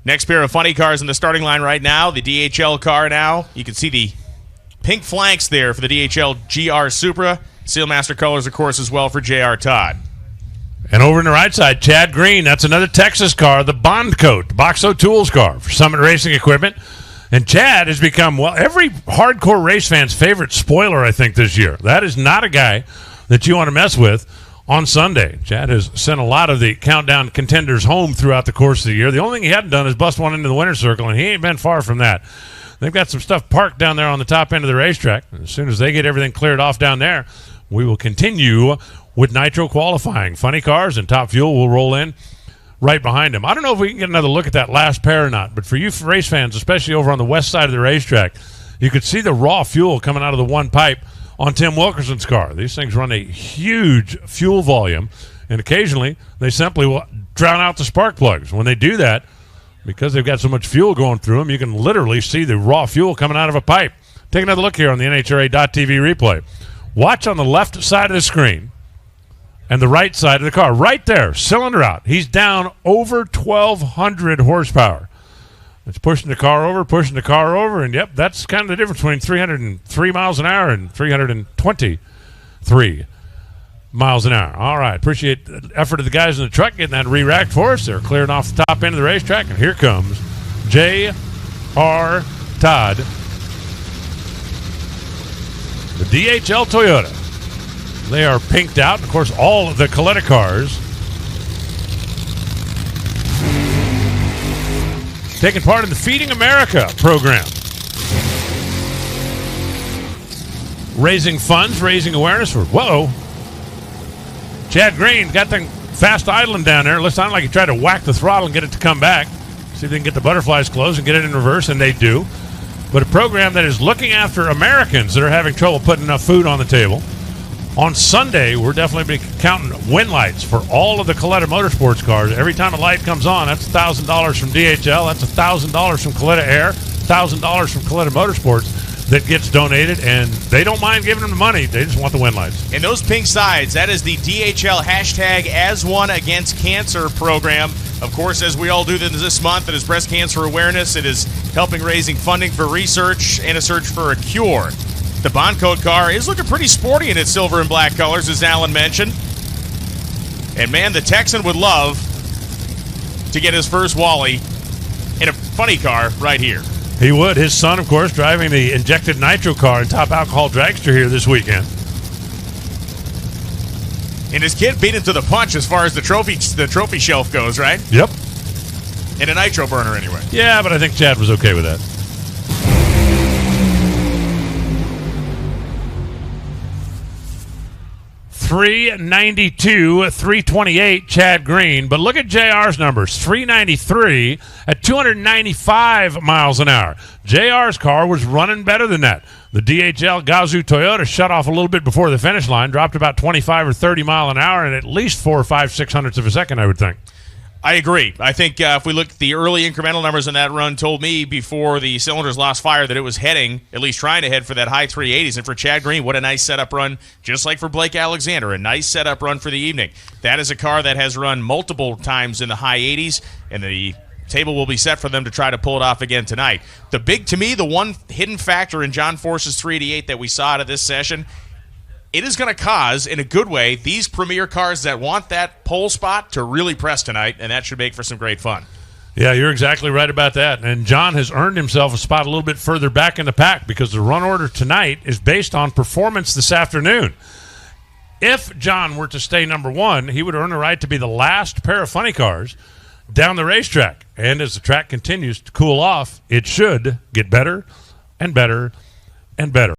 Next pair of funny cars in the starting line right now, the DHL car now. You can see the pink flanks there for the DHL GR Supra. Sealmaster colors, of course, as well for JR Todd. And over on the right side, Chad Green. That's another Texas car, the Bond Coat, Boxo Tools car for Summit Racing Equipment. And Chad has become, well, every hardcore race fan's favorite spoiler, I think, this year. That is not a guy that you want to mess with on Sunday. Chad has sent a lot of the countdown contenders home throughout the course of the year. The only thing he hadn't done is bust one into the winner's circle, and he ain't been far from that. They've got some stuff parked down there on the top end of the racetrack. As soon as they get everything cleared off down there, we will continue with nitro qualifying. Funny cars and Top Fuel will roll in right behind them. I don't know if we can get another look at that last pair or not, but for you race fans, especially over on the west side of the racetrack, you could see the raw fuel coming out of the one pipe on Tim Wilkerson's car. These things run a huge fuel volume, and occasionally they simply will drown out the spark plugs. When they do that, because they've got so much fuel going through them, you can literally see the raw fuel coming out of a pipe. Take another look here on the NHRA.TV replay. Watch on the left side of the screen and the right side of the car. Right there, cylinder out. He's down over 1,200 horsepower. It's pushing the car over, and yep, that's kind of the difference between 303 miles an hour and 323 miles an hour. All right, appreciate the effort of the guys in the truck getting that re-racked for us. They're clearing off the top end of the racetrack, and here comes J.R. Todd, the DHL Toyota. They are pinked out. Of course, all of the Coletta cars taking part in the Feeding America program. Raising funds, raising awareness for, Chad Green got them fast idling down there. Looks like he tried to whack the throttle and get it to come back. See if they can get the butterflies closed and get it in reverse, and they do. But a program that is looking after Americans that are having trouble putting enough food on the table. On Sunday, we're definitely be counting win lights for all of the Coletta Motorsports cars. Every time a light comes on, that's $1,000 from DHL. That's $1,000 from Coletta Air, $1,000 from Coletta Motorsports that gets donated, and they don't mind giving them the money. They just want the win lights. And those pink sides, that is the DHL hashtag As One Against Cancer program. Of course, as we all do this month, it is breast cancer awareness. It is helping raising funding for research and a search for a cure. The Bond Coat car is looking pretty sporty in its silver and black colors, as Alan mentioned. And, man, the Texan would love to get his first Wally in a funny car right here. He would. His son, of course, driving the injected nitro car in Top Alcohol Dragster here this weekend. And his kid beat him to the punch as far as the trophy shelf goes, right? Yep. In a nitro burner, anyway. Yeah, but I think Chad was okay with that. .392, 328, Chad Green. But look at JR's numbers. 393 at 295 miles an hour. JR's car was running better than that. The DHL Gazoo Toyota shut off a little bit before the finish line, dropped about 25 or 30 mile an hour, and at least 4 or 5 600ths of a second, I would think. I agree. I think if we look at the early incremental numbers in that run, told me before the cylinders lost fire that it was heading, at least trying to head for that high 380s. And for Chad Green, what a nice setup run, just like for Blake Alexander, a nice setup run for the evening. That is a car that has run multiple times in the high 80s, and the table will be set for them to try to pull it off again tonight. The one hidden factor in John Force's 388 that we saw out of this session, it is going to cause, in a good way, these premier cars that want that pole spot to really press tonight, and that should make for some great fun. Yeah, you're exactly right about that. And John has earned himself a spot a little bit further back in the pack because the run order tonight is based on performance this afternoon. If John were to stay number one, he would earn the right to be the last pair of funny cars down the racetrack. And as the track continues to cool off, it should get better and better and better.